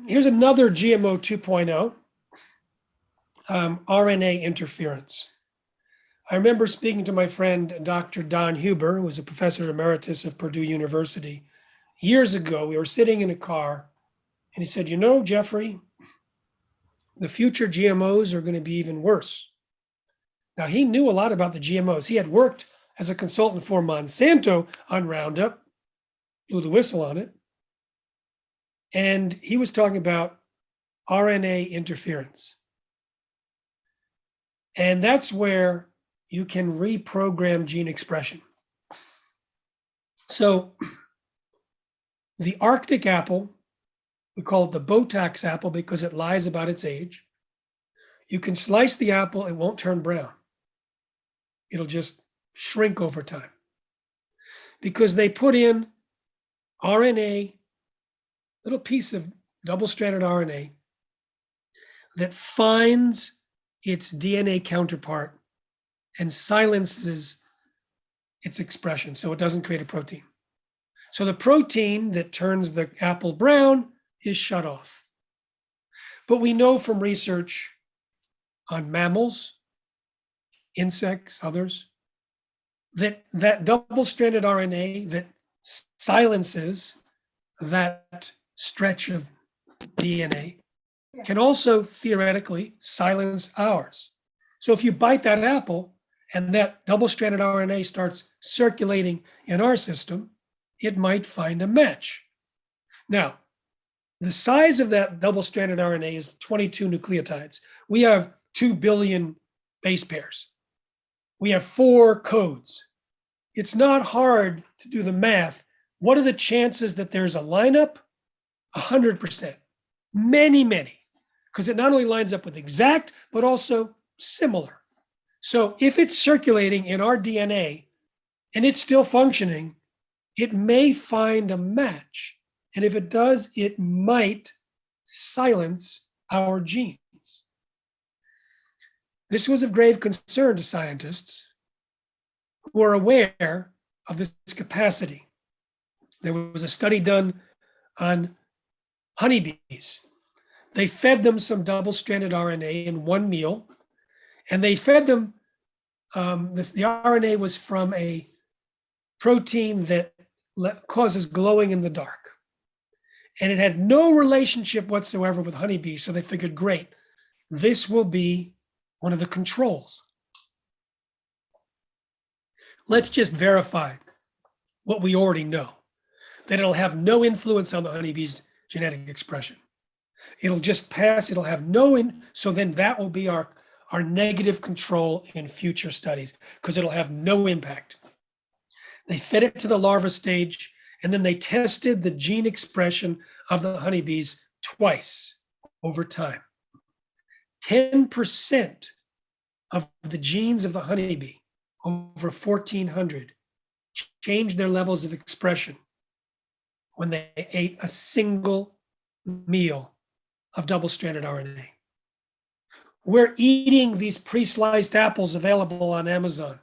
Here's another GMO 2.0, RNA interference. I remember speaking to my friend, Dr. Don Huber, who was a professor emeritus of Purdue University. Years ago, we were sitting in a car, and he said, you know, Jeffrey, the future GMOs are going to be even worse. Now, he knew a lot about the GMOs. He had worked as a consultant for Monsanto on Roundup, blew the whistle on it. And he was talking about RNA interference. And that's where you can reprogram gene expression. So the Arctic apple, we call it the Botox apple because it lies about its age. You can slice the apple, it won't turn brown. It'll just shrink over time. Because they put in RNA, little piece of double-stranded RNA that finds its DNA counterpart and silences its expression so it doesn't create a protein. So the protein that turns the apple brown is shut off. But we know from research on mammals, insects, others, that double-stranded RNA that silences that stretch of DNA can also theoretically silence ours. So if you bite that apple and that double-stranded RNA starts circulating in our system, it might find a match. Now, the size of that double-stranded RNA is 22 nucleotides. We have 2 billion base pairs. We have 4 codes. It's not hard to do the math. What are the chances that there's a lineup? 100%. Many, because it not only lines up with exact, but also similar. So if it's circulating in our DNA and it's still functioning, it may find a match. And if it does, it might silence our genes. This was of grave concern to scientists who are aware of this capacity. There was a study done on honeybees. They fed them some double-stranded RNA in one meal, and they fed them, the RNA was from a protein that causes glowing in the dark. And it had no relationship whatsoever with honeybees, so they figured, great, this will be one of the controls. Let's just verify what we already know, that it'll have no influence on the honeybee's genetic expression. It'll just pass, it'll have so then that will be our negative control in future studies because it'll have no impact. They fed it to the larva stage, and then they tested the gene expression of the honeybees twice over time. 10% of the genes of the honeybee, over 1,400, changed their levels of expression when they ate a single meal of double-stranded RNA. We're eating these pre-sliced apples available on Amazon.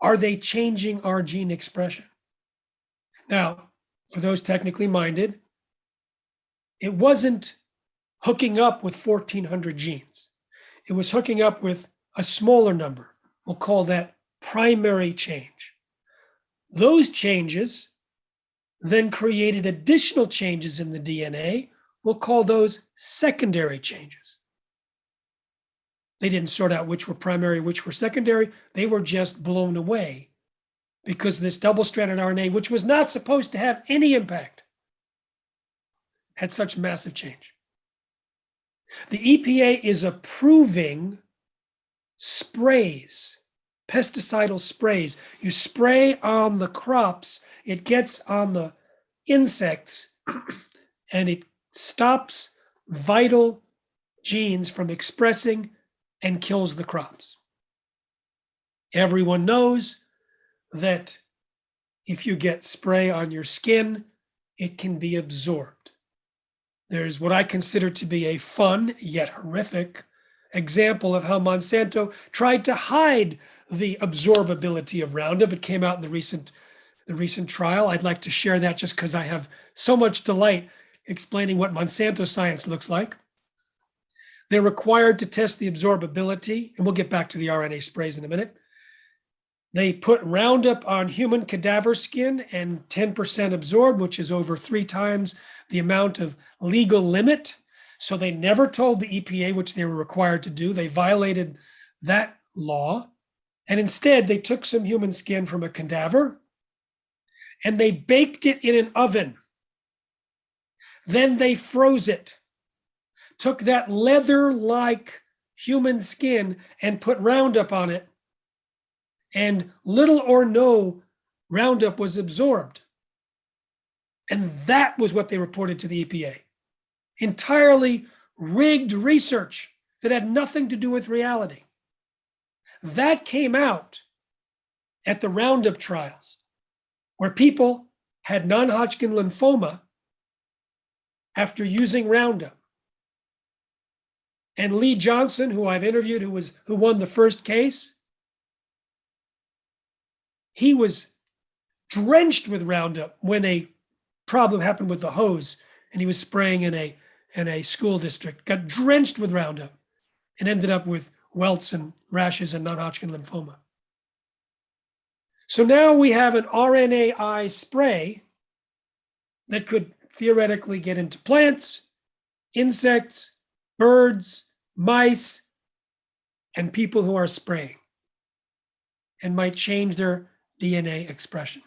Are they changing our gene expression? Now, for those technically minded, it wasn't hooking up with 1,400 genes. It was hooking up with a smaller number. We'll call that primary change. Those changes then created additional changes in the DNA. We'll call those secondary changes. They didn't sort out which were primary, which were secondary. They were just blown away because this double-stranded RNA, which was not supposed to have any impact, had such massive change. The EPA is approving sprays, pesticidal sprays. You spray on the crops, it gets on the insects, and it stops vital genes from expressing and kills the crops. Everyone knows that if you get spray on your skin, it can be absorbed. There's what I consider to be a fun yet horrific example of how Monsanto tried to hide the absorbability of Roundup. It came out in the recent trial. I'd like to share that just because I have so much delight. explaining what Monsanto science looks like. They're required to test the absorbability, and we'll get back to the RNA sprays in a minute. They put Roundup on human cadaver skin and 10% absorbed, which is over 3 times the amount of legal limit. So they never told the EPA, which they were required to do. They violated that law. And instead, they took some human skin from a cadaver and they baked it in an oven. Then they froze it, took that leather-like human skin and put Roundup on it. And little or no Roundup was absorbed. And that was what they reported to the EPA. Entirely rigged research that had nothing to do with reality. That came out at the Roundup trials, where people had non-Hodgkin lymphoma after using Roundup. And Lee Johnson, who I've interviewed, who won the first case, he was drenched with Roundup when a problem happened with the hose, and he was spraying in a school district, got drenched with Roundup, and ended up with welts and rashes and non-Hodgkin lymphoma. So now we have an RNAi spray that could theoretically get into plants, insects, birds, mice, and people who are spraying, and might change their DNA expression.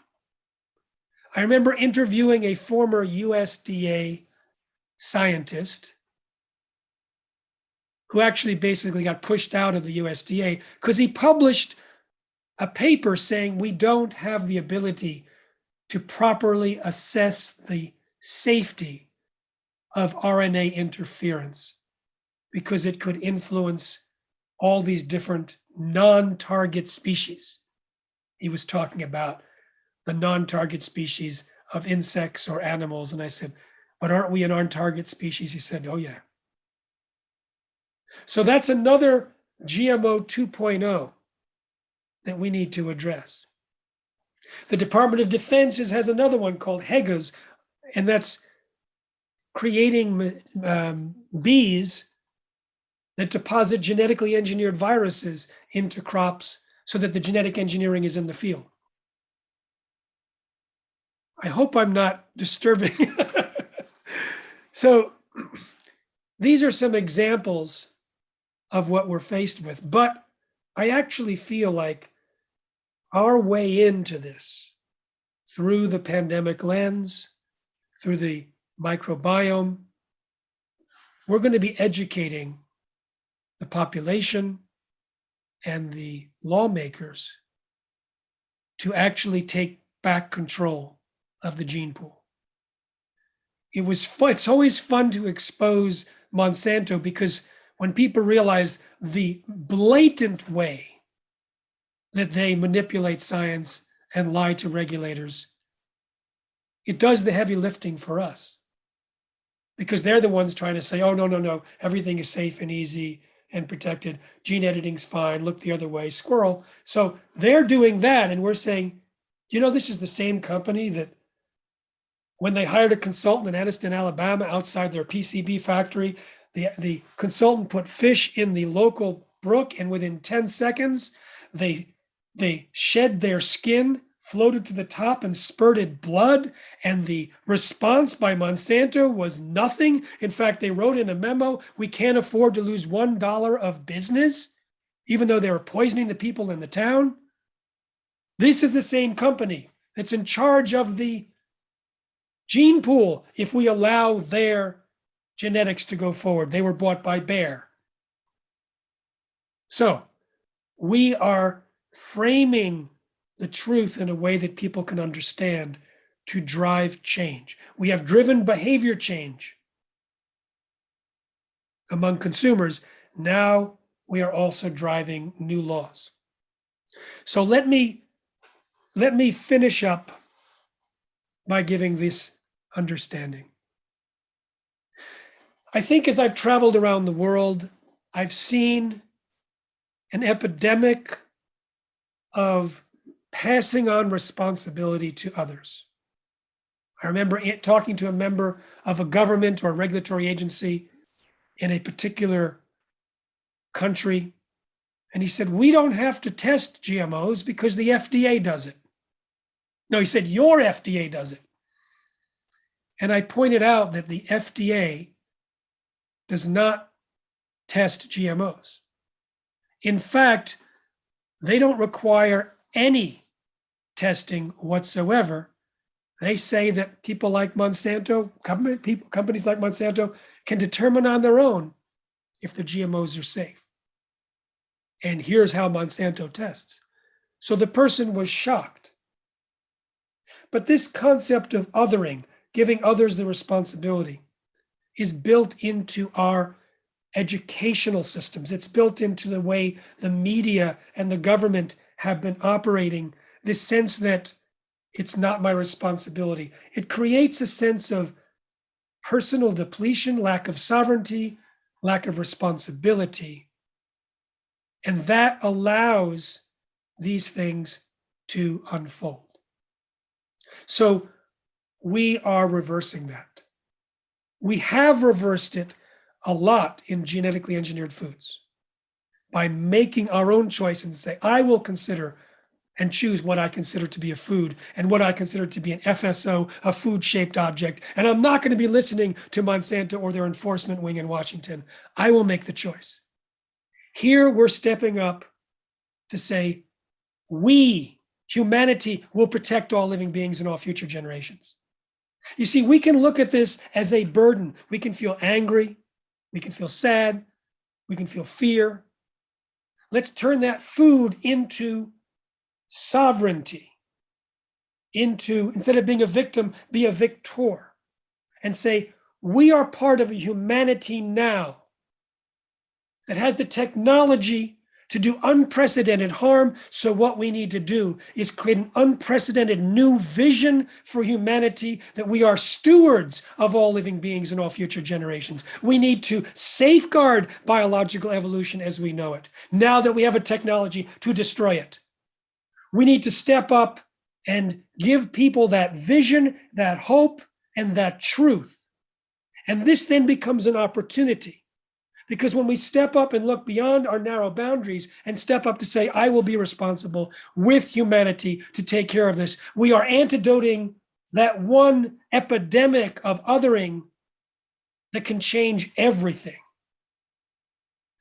I remember interviewing a former USDA scientist who actually basically got pushed out of the USDA because he published a paper saying we don't have the ability to properly assess the safety of RNA interference because it could influence all these different non-target species. He was talking about the non-target species of insects or animals. And I said, but aren't we an on-target species? He said, oh yeah. So that's another GMO 2.0 that we need to address. The Department of Defense has another one called HEGAs, and that's creating bees that deposit genetically engineered viruses into crops so that the genetic engineering is in the field. I hope I'm not disturbing. So these are some examples of what we're faced with, but I actually feel like our way into this through the pandemic lens, through the microbiome, we're going to be educating the population and the lawmakers to actually take back control of the gene pool. It's always fun to expose Monsanto because when people realize the blatant way that they manipulate science and lie to regulators, it does the heavy lifting for us because they're the ones trying to say, oh, no, everything is safe and easy and protected. Gene editing's fine. Look the other way, squirrel. So they're doing that. And we're saying, this is the same company that when they hired a consultant in Anniston, Alabama, outside their PCB factory, the consultant put fish in the local brook, and within 10 seconds, they shed their skin, floated to the top, and spurted blood. And the response by Monsanto was nothing. In fact, they wrote in a memo, we can't afford to lose $1 of business, even though they were poisoning the people in the town. This is the same company that's in charge of the gene pool if we allow their genetics to go forward. They were bought by Bayer. So we are framing the truth in a way that people can understand to drive change. We have driven behavior change among consumers. Now we are also driving new laws. So let me finish up by giving this understanding. I think as I've traveled around the world, I've seen an epidemic of passing on responsibility to others. I remember talking to a member of a government or regulatory agency in a particular country, and he said, we don't have to test GMOs because the FDA does it. No, he said, your FDA does it. And I pointed out that the FDA does not test GMOs. In fact, they don't require any testing whatsoever. They say that people like Monsanto, companies like Monsanto, can determine on their own if the GMOs are safe. And here's how Monsanto tests. So the person was shocked. But this concept of othering, giving others the responsibility, is built into our educational systems. It's built into the way the media and the government have been operating, this sense that it's not my responsibility. It creates a sense of personal depletion, lack of sovereignty, lack of responsibility. And that allows these things to unfold. So we are reversing that. We have reversed it a lot in genetically engineered foods by making our own choice and say, I will consider and choose what I consider to be a food and what I consider to be an FSO, a food-shaped object. And I'm not going to be listening to Monsanto or their enforcement wing in Washington. I will make the choice. Here we're stepping up to say, we, humanity, will protect all living beings and all future generations. You see, we can look at this as a burden. We can feel angry. We can feel sad. We can feel fear. Let's turn that food into sovereignty, into, instead of being a victim, be a victor, and say, we are part of a humanity now that has the technology to do unprecedented harm. So what we need to do is create an unprecedented new vision for humanity, that we are stewards of all living beings and all future generations. We need to safeguard biological evolution as we know it, now that we have a technology to destroy it. We need to step up and give people that vision, that hope, and that truth. And this then becomes an opportunity. Because when we step up and look beyond our narrow boundaries and step up to say, I will be responsible with humanity to take care of this, we are antidoting that one epidemic of othering that can change everything.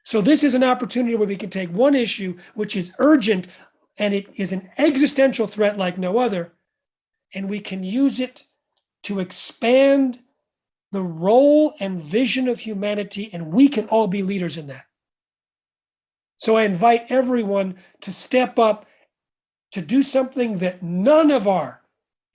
So this is an opportunity where we can take one issue, which is urgent, and it is an existential threat like no other, and we can use it to expand the role and vision of humanity, and we can all be leaders in that. So I invite everyone to step up to do something that none of our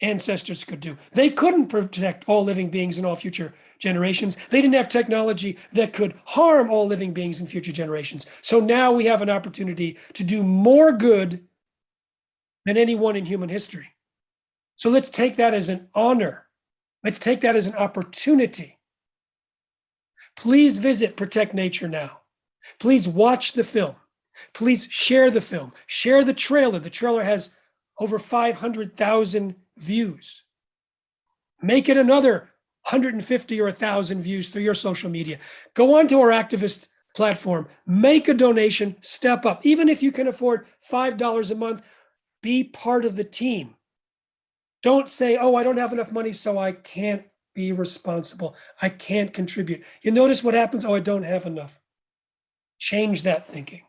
ancestors could do. They couldn't protect all living beings and all future generations. They didn't have technology that could harm all living beings and future generations. So now we have an opportunity to do more good than anyone in human history. So let's take that as an honor. Let's take that as an opportunity. Please visit Protect Nature Now. Please watch the film. Please share the film. Share the trailer. The trailer has over 500,000 views. Make it another 150 or 1,000 views through your social media. Go onto our activist platform. Make a donation. Step up. Even if you can afford $5 a month, be part of the team. Don't say, oh, I don't have enough money, so I can't be responsible. I can't contribute. You notice what happens? Oh, I don't have enough. Change that thinking.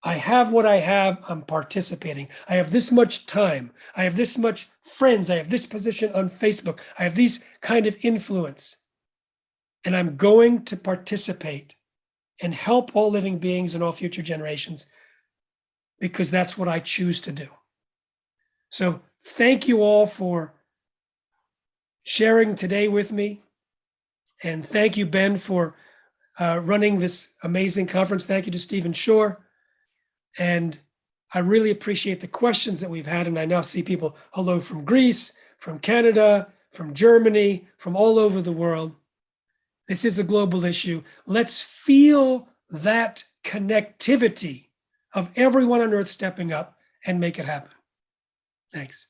I have what I have. I'm participating. I have this much time. I have this much friends. I have this position on Facebook. I have these kind of influence. And I'm going to participate and help all living beings and all future generations, because that's what I choose to do. So thank you all for sharing today with me. And thank you, Ben, for running this amazing conference. Thank you to Stephen Shore. And I really appreciate the questions that we've had. And I now see people, hello from Greece, from Canada, from Germany, from all over the world. This is a global issue. Let's feel that connectivity of everyone on Earth stepping up and make it happen. Thanks.